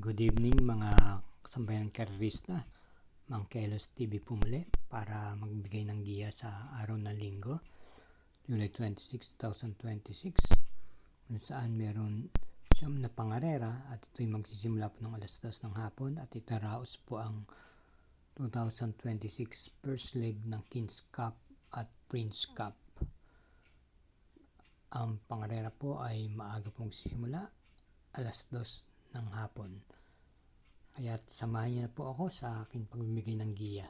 Good evening mga kasambayan karerista, Mang Kelos TV po muli para magbigay ng giya sa araw ng linggo, July 26, 2026 kung saan meron siyam na pangarera at ito'y magsisimula po ng alas 2 ng hapon at itaraos po ang 2026 first leg ng Kings Cup at Prince Cup. Ang pangarera po ay maaga pong sisimula, alas 2 ng hapon. Kaya samahan niyo na po ako sa aking pagbibigay ng giya.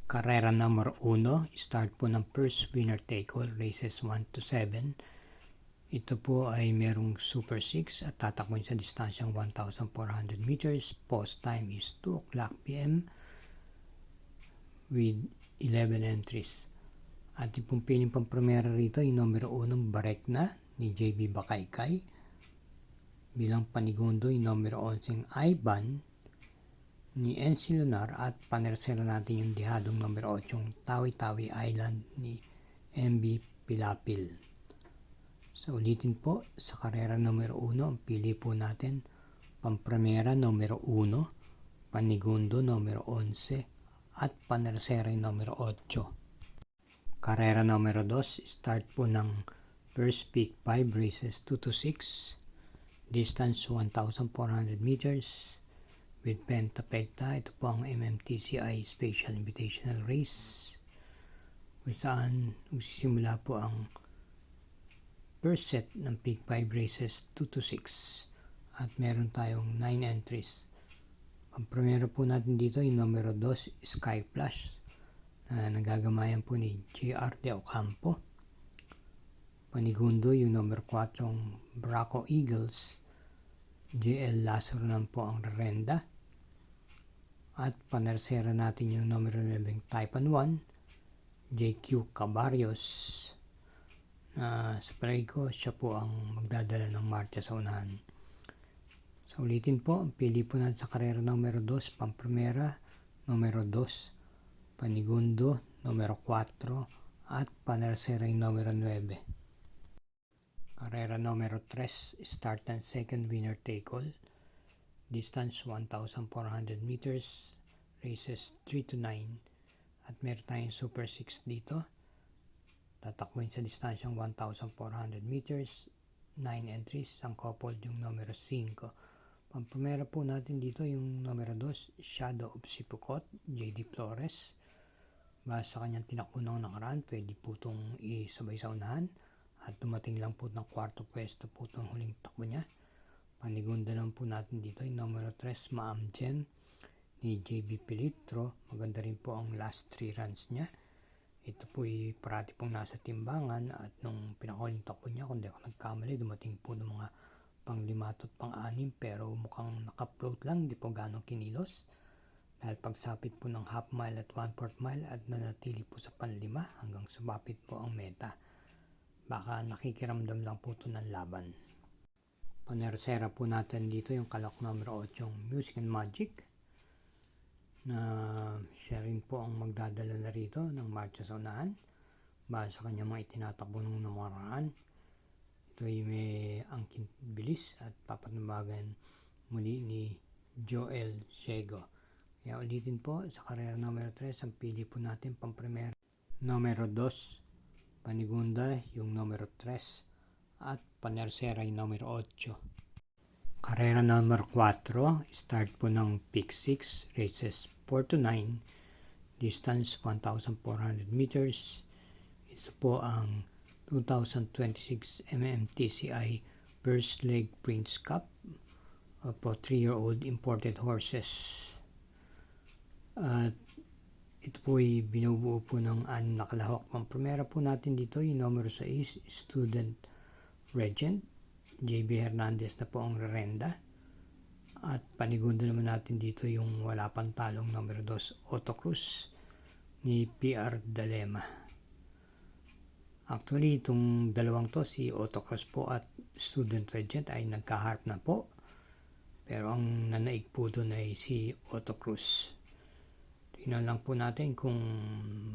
Karera number 1, start po ng first winner take all, races 1 to 7. Ito po ay merong Super 6 at tatakbuhin sa distansyang 1,400 meters. Post time is 2 o'clock p.m. with 11 entries. At yung piling pang primera rito yung numero 1, Barekna ni JB Bakaykay. Bilang panigundo yung numero 11, Ivan ni NC Lunar at panersera natin yung dihadong numero 8, Tawi-Tawi Island ni MB Pilapil. So ulitin po, sa karera numero 1, ang pili po natin, pampremera numero 1, panigundo numero 11 at panersera yung numero 8. Karera numero 2, start po ng first peak 5 races 2 to 6. Distance 1,400 meters with Pentapecta. Ito po ang MMTCI Special Invitational Race kung saan magsisimula po ang first set ng Peak 5 races 2 to 6 at meron tayong 9 entries. Ang primero po natin dito yung numero 2, Sky Flash na nagagamayan po ni JR De Ocampo. Panigundo yung numero 4, Braco Eagles, JL Lazaro naman po ang rerenda. At panersera natin yung numero 9, Taipan 1, JQ Cabarios. Sa palagi ko, siya po ang magdadala ng marcha sa unahan. So ulitin po, ang pili po natin sa karera numero 2, pampremera, numero 2, panigundo, numero 4, at panersera yung numero 9. Karera numero 3, start and second winner take all. Distance 1,400 meters, races 3 to 9. At meron tayong Super 6 dito. Tatakbuhin sa distansyang 1,400 meters, 9 entries, ang coupled yung numero 5. Pampumera po natin dito yung numero 2, Shadow of Sipukot, JD Flores. Basta sa kanyang tinakbo ng nakaraan, pwede po itong isabay sa unahan. At dumating lang po ng kwarto pwesto po itong huling takbo niya. Panigunda lang po natin dito yung numero 3, Maam Gem ni JB Pilitro. Maganda rin po ang last 3 runs niya. Ito po ay parati pong nasa timbangan at nung pinakahuling takbo niya, kung di ako nagkamali, dumating po ng mga pang-5 at pang-6 pero mukhang naka-float lang, di po gano'ng kinilos. Dahil pagsapit po ng half mile at 1/4 mile at nanatili po sa pan-5 hanggang sumapit po ang meta. Baka nakikiramdam lang po ito ng laban. Panersera po natin dito yung kalak numero 8, yung Music and Magic, na siya rin po ang magdadala na rito ng marcha sa unahan. Base sa kanya mga itinatakbo ng namaraan. Ito ay may angkin bilis at papanubagan muli ni Joel Ciego. Kaya ulitin po, sa karera numero 3, ang pili po natin pampremera numero 2, panigunda yung numero 3 at panersera yung numero 8. Karera numero 4, start po ng Peak 6, races 4 to 9, distance 1,400 meters. Ito po ang 2026 MMTCI First Leg Prince Cup for 3-year-old imported horses. At ito po ay binubuo po ng 6 na kalahok. Pampremera po natin dito yung numero 6, Student Regent, JB Hernandez na po ang rerenda. At panigundo naman natin dito yung wala pang talong numero 2, Otto Cruz ni PR Dalema. Actually, itong dalawang to, si Otto Cruz po at Student Regent ay nagkaharap na po. Pero ang nanaig po doon ay si Otto Cruz. Tingnan lang po natin kung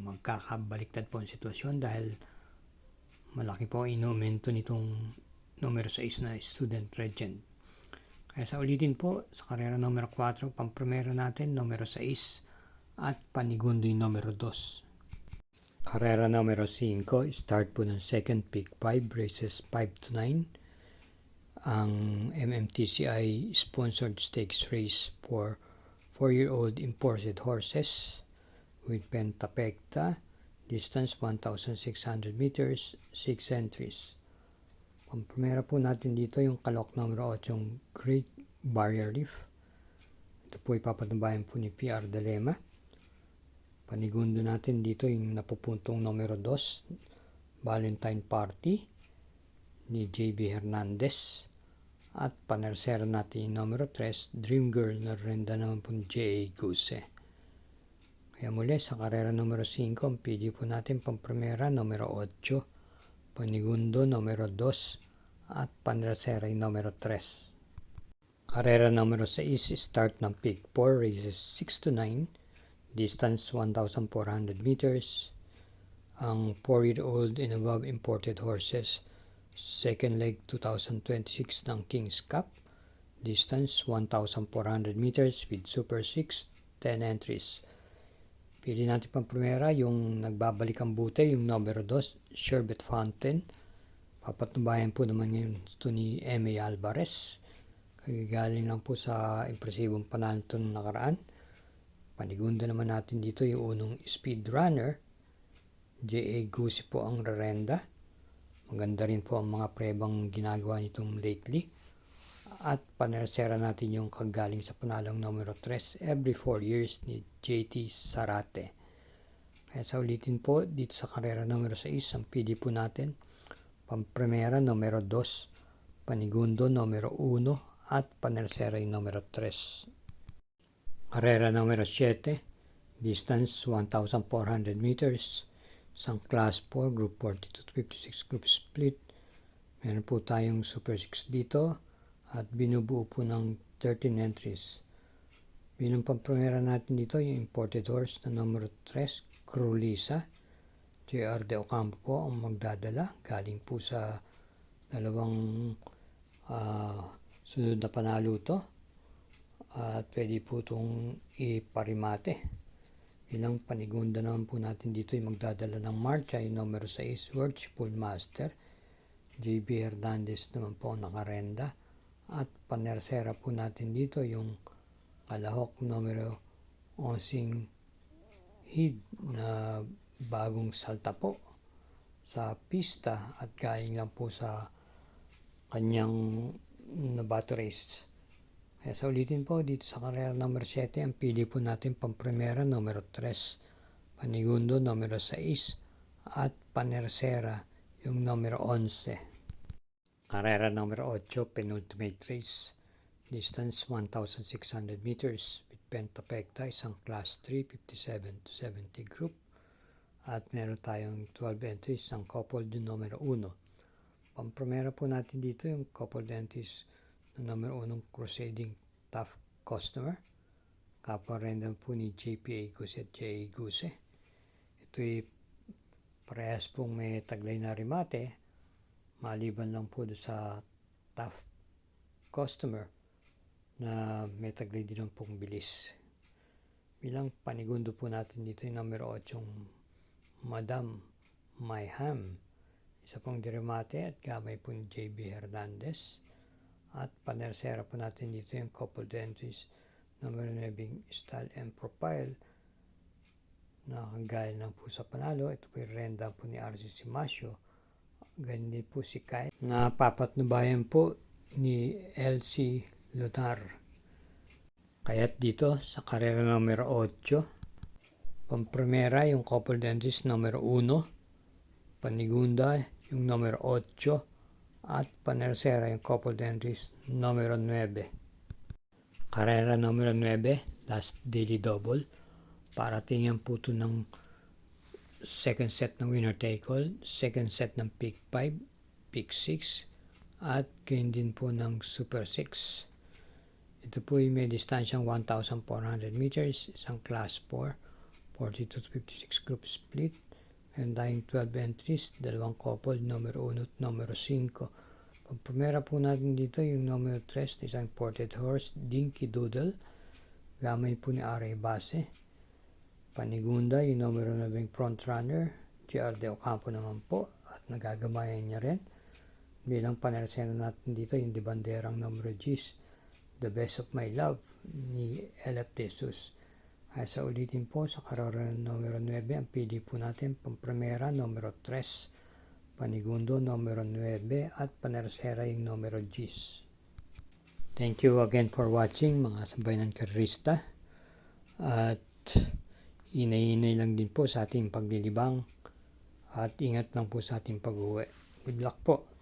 magkakabaliktad po ang sitwasyon dahil malaki po ang inumento nitong numero 6 na Student Regent. Kaya sa ulitin po, sa karera numero 4, pampremero natin, numero 6, at panigundo yung numero 2. Karera numero 5, start po ng second pick 5, races 5 to 9. Ang MMTCI sponsored stakes race for 4-year-old imported horses with Pentapecta, distance 1,600 meters, 6 entries. Pampremera po natin dito yung kalok numero 8, yung Great Barrier Reef. Ito po ipapatumbayan po ni PR Dilema. Panigundo natin dito yung napupuntong numero 2, Valentine Party ni JB Hernandez. At panersero natin yung numero 3, Dream Girl na renda naman po ni J.A. Guse. Kaya muli sa karera numero 5, ang pili po natin pampremera numero 8, panigundo numero 2, at panersero yung numero 3. Karera numero 6, start ng pick 4, races 6 to 9, distance 1,400 meters. Ang 4-year-old and above imported horses, second leg 2026 ng King's Cup, distance 1,400 meters with Super 6, 10 entries. Pili natin pang primera yung nagbabalik ang bute, yung numero 2, Sherbet Fountain. Papatubayan po naman ngayon ito ni M.A. Alvarez. Kagagaling lang po sa impresibong panalo ito nung nakaraan. Panigundo naman natin dito yung unong Speed Runner. J.A. Guse po ang rerenda. Maganda rin po ang mga prebang ginagawa nitong lately. At panersera natin yung kagaling sa panalong numero 3 every 4 years ni JT Sarate. Kaya sa ulitin po, dito sa karera numero 6, ang pili po natin, pampremera numero 2, panigundo numero 1, at panersera yung numero 3. Karera numero 7, distance 1,400 meters. Isang class 4, group 42 to 56 group split. Meron po tayong Super 6 dito at binubuo po ng 13 entries. Bilang pampremera natin dito yung imported horse na numero 3, Crulisa. JR De Ocampo po ang magdadala. Galing po sa dalawang sunod na panalo to. At pwede po itong iparimate. Ilang panigunda naman po natin dito yung magdadala ng marcha, yung numero 6, Worshipful Master. JB Hernandez naman po ang nakarenda. At panersera po natin dito yung kalahok numero 11, Hid na bagong salta po sa pista at galing lang po sa kanyang nabato race. Kaya sa ulitin po, dito sa karera number 7, ang pili po natin pampremera numero 3, panigundo numero 6, at panersera yung numero 11. Karera numero 8, penultimate race, distance 1,600 meters with Pentapecta, isang class 3, 57 to 70 group. At meron tayong 12 entries, isang coupled yung numero 1. Pampremera po natin dito yung coupled entries numero 1, Crusading Tough Customer. Kapwa renda po ni JPA Guse at J.A. Guse. Ito'y parehas pong may taglay na remate. Maliban lang po sa Tough Customer na may taglay din lang pong bilis. Bilang panigundo po natin dito yung numero 8, Madam Mayhem. Isa pong diremate at gamay po ni JB Hernandez. At panersera po natin dito yung coupled entries numero 9, Style and Profile na kagaya lang po sa panalo. Ito po yung renda po ni RC Simasio. Ganyan din po si Kai na papatnubayan po ni LC Lunar. Kaya't dito sa karera numero 8, pampremera yung coupled entries numero 1, panigunda yung numero 8, at panersera yung coupled entries numero 9. Karera numero 9, last daily double. Parating yan po ito ng second set ng winner take all, second set ng pick 5, pick 6, at gain din po ng Super 6. Ito po yung may distansyang 1,400 meters, isang class 4, 42 to 56 group split. Meron tayong 12 entries, dalawang couple, numero 1 at numero 5. Pamprimera po natin dito yung numero 3 na isang imported horse, Dinky Doodle. Gamay po ni R.A. Base. Panigunda, yung numero 9 front runner, J.R. De Ocampo naman po. At nagagamayan niya rin. Bilang panersena natin dito, yung di banderang numero 10, The Best of My Love, ni L.F. De Jesus. Ay sa ulitin po, sa karera numero 9, ang pili po natin, pamprimera numero 3, panigundo numero 9, at panersera yung numero 10. Thank you again for watching mga sambayanan karerista. At inay-inay lang din po sa ating paglilibang at ingat lang po sa ating pag-uwi. Good luck po!